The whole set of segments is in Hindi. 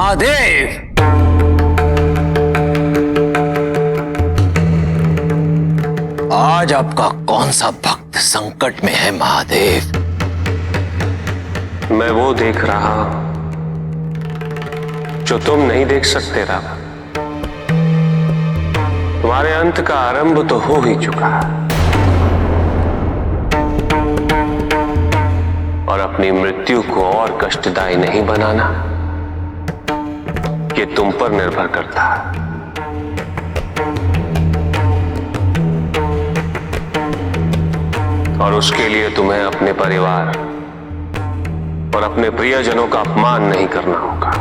महादेव, आज आपका कौन सा भक्त संकट में है महादेव? मैं वो देख रहा हूं जो तुम नहीं देख सकते राम। तुम्हारे अंत का आरंभ तो हो ही चुका है और अपनी मृत्यु को और कष्टदायी नहीं बनाना, ये तुम पर निर्भर करता है। और उसके लिए तुम्हें अपने परिवार और अपने प्रियजनों का अपमान नहीं करना होगा,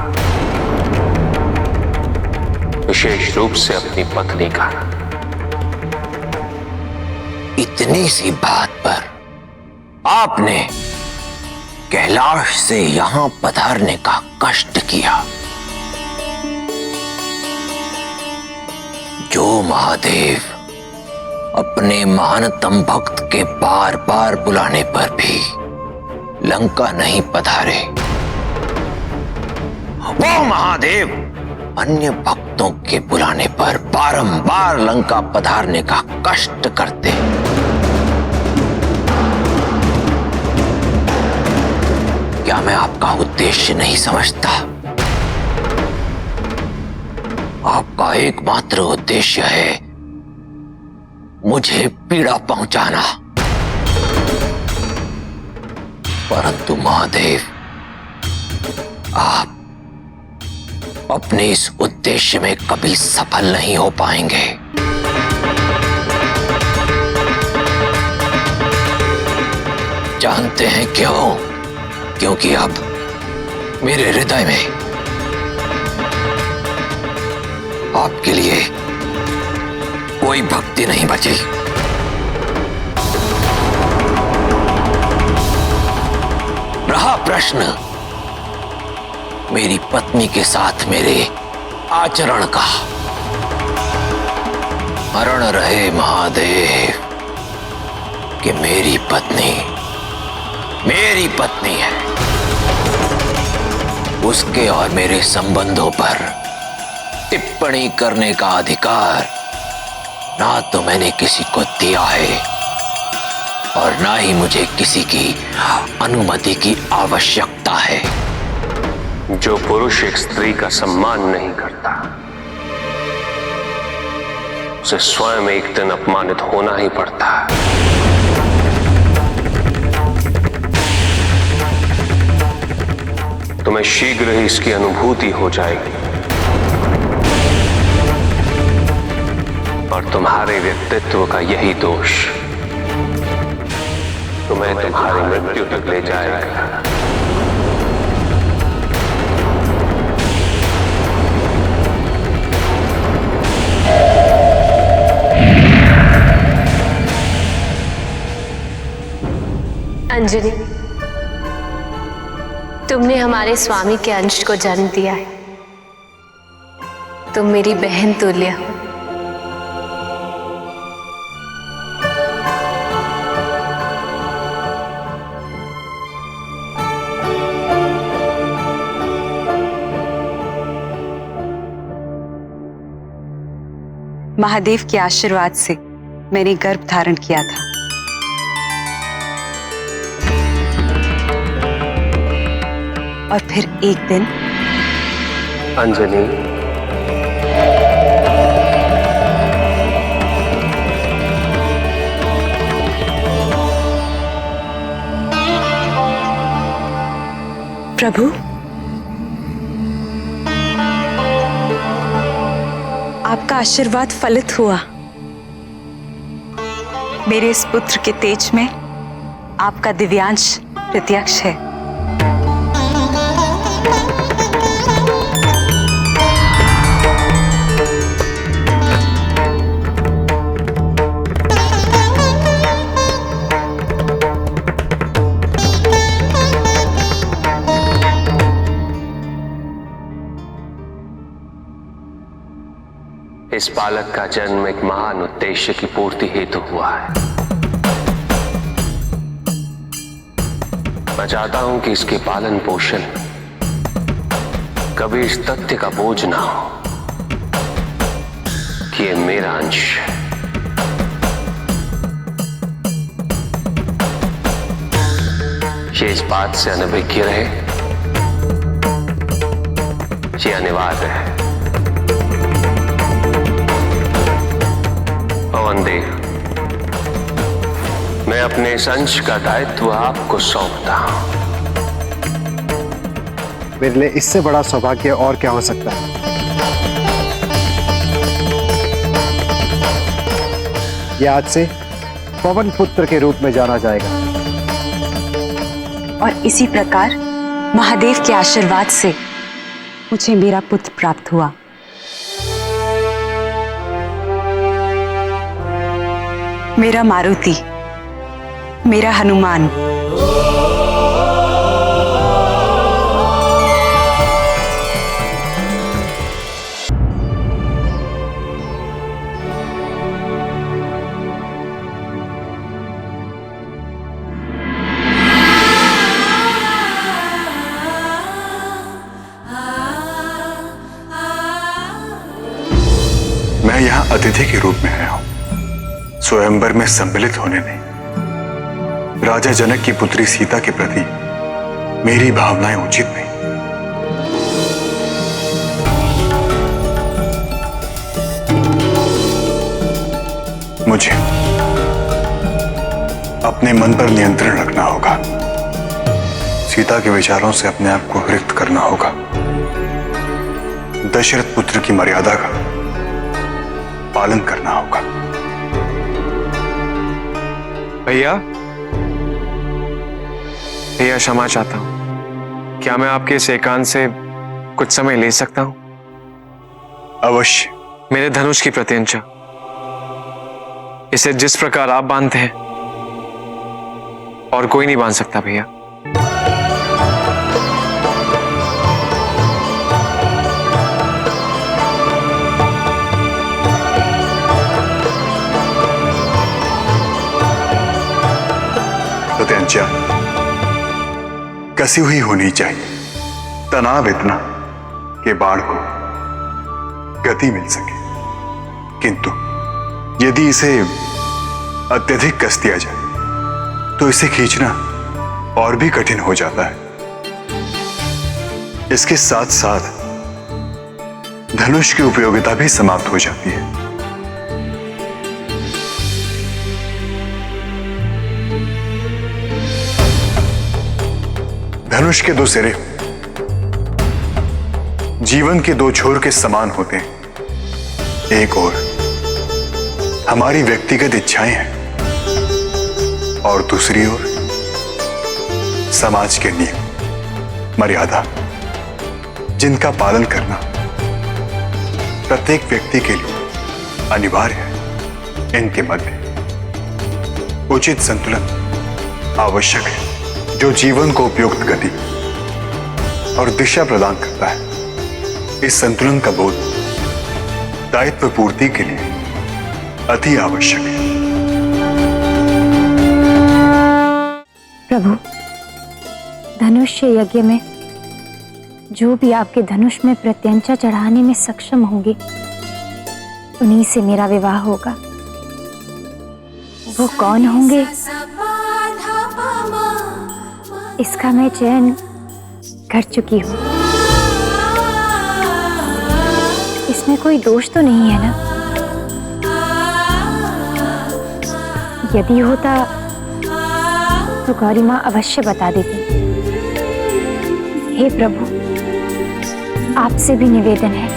विशेष रूप से अपनी पत्नी का। इतनी सी बात पर आपने कैलाश से यहां पधारने का कष्ट किया। जो महादेव अपने महानतम भक्त के बार बार बुलाने पर भी लंका नहीं पधारे, वो महादेव अन्य भक्तों के बुलाने पर बारंबार लंका पधारने का कष्ट करते। क्या मैं आपका उद्देश्य नहीं समझता? आपका एकमात्र उद्देश्य है मुझे पीड़ा पहुंचाना। परंतु महादेव, आप अपने इस उद्देश्य में कभी सफल नहीं हो पाएंगे। जानते हैं क्यों? क्योंकि अब मेरे हृदय में आपके लिए कोई भक्ति नहीं बची। रहा प्रश्न मेरी पत्नी के साथ मेरे आचरण का, स्मरण रहे महादेव कि मेरी पत्नी है। उसके और मेरे संबंधों पर टिप्पणी करने का अधिकार ना तो मैंने किसी को दिया है और ना ही मुझे किसी की अनुमति की आवश्यकता है। जो पुरुष एक स्त्री का सम्मान नहीं करता, उसे स्वयं एक दिन अपमानित होना ही पड़ता है। तुम्हें शीघ्र ही इसकी अनुभूति हो जाएगी और तुम्हारे व्यक्तित्व का यही दोष तुम्हें तुम्हारी मृत्यु तक ले जाएगा। अंजलि, तुमने हमारे स्वामी के अंश को जन्म दिया है। तुम मेरी बहन तुल्य हो। महादेव के आशीर्वाद से मैंने गर्भ धारण किया था। और फिर एक दिन अंजलि, प्रभु, आपका आशीर्वाद फलित हुआ। मेरे इस पुत्र के तेज में आपका दिव्यांश प्रत्यक्ष है। इस बालक का जन्म एक महान उद्देश्य की पूर्ति हेतु हुआ है। मैं चाहता हूं कि इसके पालन पोषण कभी इस तथ्य का बोझ ना हो कि ये मेरा अंश है। ये इस बात से अनभिज्ञ रहे, ये अनिवार्य है। पवन देव, मैं अपने इस अंश का दायित्व आपको सौंपता हूं। मेरे लिए इससे बड़ा सौभाग्य और क्या हो सकता है। यह आज से पवन पुत्र के रूप में जाना जाएगा। और इसी प्रकार महादेव के आशीर्वाद से मुझे मेरा पुत्र प्राप्त हुआ। मेरा मारुति, मेरा हनुमान। मैं यहाँ अतिथि के रूप में आया हूं, स्वयंवर में सम्मिलित होने नहीं। राजा जनक की पुत्री सीता के प्रति मेरी भावनाएं उचित नहीं। मुझे अपने मन पर नियंत्रण रखना होगा। सीता के विचारों से अपने आप को रिक्त करना होगा। दशरथ पुत्र की मर्यादा का पालन करना होगा। भैया, भैया क्षमा चाहता हूं। क्या मैं आपके इस एकांत से कुछ समय ले सकता हूं? अवश्य। मेरे धनुष की प्रत्यंचा, इसे जिस प्रकार आप बांधते हैं और कोई नहीं बांध सकता भैया। प्रत्यंचा कसी हुई होनी चाहिए, तनाव इतना कि बाढ़ को गति मिल सके। किंतु यदि इसे अत्यधिक कस दिया जाए तो इसे खींचना और भी कठिन हो जाता है। इसके साथ साथ धनुष की उपयोगिता भी समाप्त हो जाती है। धनुष के दो सिरे जीवन के दो छोर के समान होते हैं। एक ओर हमारी व्यक्तिगत इच्छाएं हैं और दूसरी ओर समाज के नियम, मर्यादा, जिनका पालन करना प्रत्येक व्यक्ति के लिए अनिवार्य है। इनके मध्य उचित संतुलन आवश्यक है, जो जीवन को उपयुक्त गति और दिशा प्रदान करता है। इस संतुलन का बोध दायित्व पूर्ति के लिए अति आवश्यक है। प्रभु, धनुष्य यज्ञ में जो भी आपके धनुष में प्रत्यंचा चढ़ाने में सक्षम होंगे, उन्हीं से मेरा विवाह होगा। वो कौन होंगे, इसका मैं चयन कर चुकी हूँ। इसमें कोई दोष तो नहीं है ना? यदि होता तो गौरी माँ अवश्य बता देती। हे प्रभु, आपसे भी निवेदन है,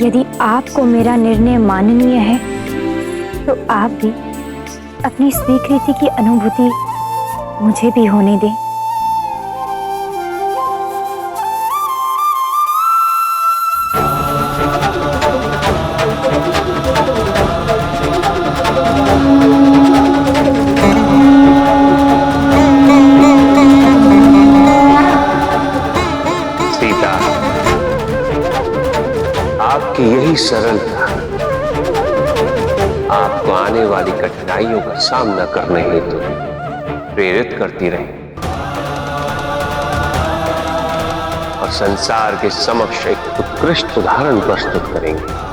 यदि आपको मेरा निर्णय माननीय है तो आप भी अपनी स्वीकृति की अनुभूति मुझे भी होने दें। सीता, आपकी यही सरलता आपको आने वाली कठिनाइयों का सामना करने हेतु प्रेरित करती रही और और संसार के समक्ष एक उत्कृष्ट उदाहरण प्रस्तुत करेंगे।